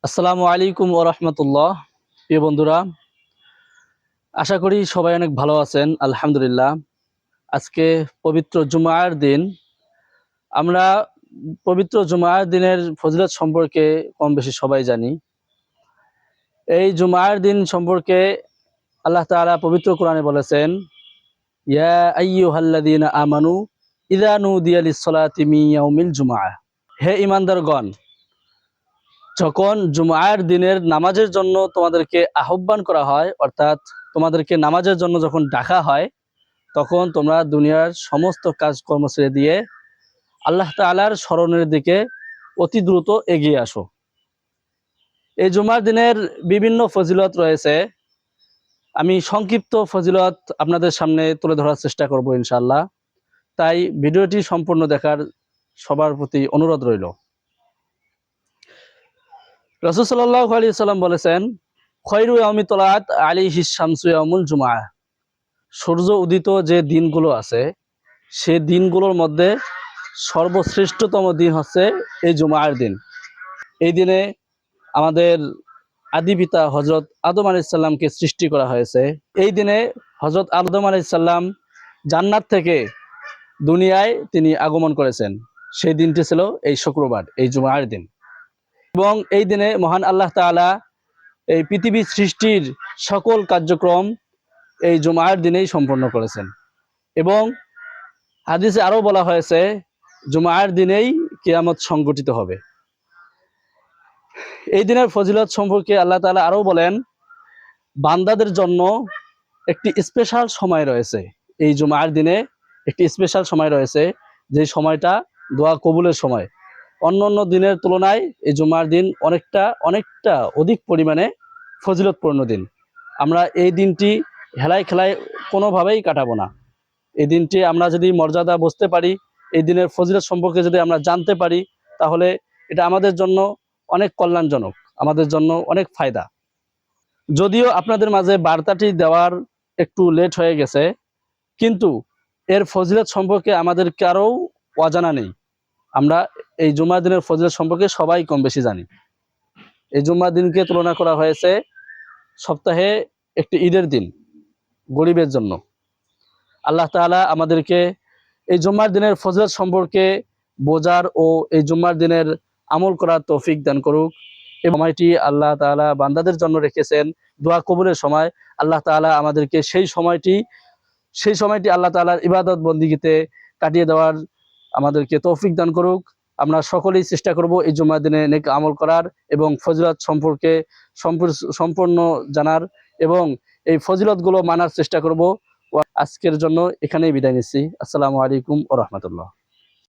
আসসালামু আলাইকুম ওয়া রাহমাতুল্লাহ। প্রিয় বন্ধুরা, আশা করি সবাই অনেক ভালো আছেন। আলহামদুলিল্লাহ। আজকে পবিত্র জুমার দিন। আমরা পবিত্র জুমার দিনের ফজিলত সম্পর্কে কম বেশি সবাই জানি। এই জুমার দিন সম্পর্কে আল্লাহ তাআলা পবিত্র কোরআনে বলেছেন, ইয়া আইয়ুহাল্লাযীনা আমানু ইযা নুদিয়া লিস-সালাতি মিন ইয়াউমিল জুমআহ। হে ঈমানদারগণ, যখন জুমার দিনের নামাজের জন্য তোমাদেরকে আহ্বান করা হয়, অর্থাৎ তোমাদেরকে নামাজের জন্য যখন ডাকা হয়, তখন তোমরা দুনিয়ার সমস্ত কাজকর্ম ছেড়ে দিয়ে আল্লাহ তাআলার স্মরণের দিকে অতি দ্রুত এগিয়ে আসো। এই জুমার দিনের বিভিন্ন ফজিলত রয়েছে। আমি সংক্ষিপ্ত ফজিলত আপনাদের সামনে তুলে ধরার চেষ্টা করব ইনশাআল্লাহ। তাই ভিডিওটি সম্পূর্ণ দেখার সবার প্রতি অনুরোধ রইল। রাসূল সাল্লাল্লাহু আলাইহি ওয়াসাল্লাম বলেছেন, খয়রু ইয়াউমি তলাআত আলাইহিস শামসু ইয়াউমুল জুমআহ। সূর্য উদিত যে দিনগুলো আছে, সে দিনগুলোর মধ্যে সর্বশ্রেষ্ঠতম দিন হচ্ছে এই জুমার দিন। এই দিনে আমাদের আদি পিতা হযরত আদম আলাইহিস সালামকে সৃষ্টি করা হয়েছে। এই দিনে হযরত আদম আলাইহিস সালাম জান্নাত থেকে দুনিয়ায় তিনি আগমন করেছেন। সেই দিনটি ছিল এই শুক্রবার, এই জুমার দিন। এবং এই দিনে মহান আল্লাহ তাআলা এই পৃথিবী সৃষ্টির সকল কার্যক্রম এই জুমার দিনেই সম্পন্ন করেছেন। এবং হাদিসে আরো বলা হয়েছে, জুমার দিনেই কিয়ামত সংঘটিত হবে। এই দিনের ফজিলত সম্পর্কে আল্লাহ তাআলা আরো বলেন, বান্দাদের জন্য একটি স্পেশাল সময় রয়েছে। এই জুমার দিনে একটি স্পেশাল সময় রয়েছে, যে সময়টা দোয়া কবুলের সময়। অন্যান্য দিনের তুলনায় এই জুমার দিন অনেকটা অধিক পরিমাণে ফজিলতপূর্ণ দিন। আমরা এই দিনটি হেলায় খেলায় কোনোভাবেই কাটাবো না। এই দিনটি আমরা যদি মর্যাদা বুঝতে পারি, এই দিনের ফজিলত সম্পর্কে যদি আমরা জানতে পারি, তাহলে এটা আমাদের জন্য অনেক কল্যাণজনক, আমাদের জন্য অনেক ফায়দা। যদিও আপনাদের মাঝে বার্তাটি দেওয়ার একটু লেট হয়ে গেছে, কিন্তু এর ফজিলত সম্পর্কে আমাদের কারও অজানা নেই। আমরা এই জুমার দিনের ফজিলত সম্পর্কে সবাই কম বেশি জানি। এই জুমার দিনকে তুলনা করা হয়েছে সপ্তাহে একটি ঈদের দিন গরিবের জন্য। আল্লাহ তাআলা আমাদেরকে এই জুমার দিনের ফজিলত সম্পর্কে বোঝার ও এই জুমার দিনের আমল করার তৌফিক দান করুক। এই সময়টি আল্লাহ তাআলা বান্দাদের জন্য রেখেছেন দোয়া কবুলের সময়। আল্লাহ তাআলা আমাদেরকে সেই সময়টি আল্লাহ তাআলার ইবাদত বন্দিগিতে কাটিয়ে দেওয়ার আমাদেরকে তৌফিক দান করুক। আমরা সকলেই চেষ্টা করব এই জুমার দিনে নেক আমল করার এবং ফজিলত সম্পর্কে সম্পূর্ণ জানার এবং এই ফজিলতগুলো মানার চেষ্টা করব। আজকের জন্য এখানেই বিদায় নিচ্ছি। আসসালামু আলাইকুম ওয়া রাহমাতুল্লাহ।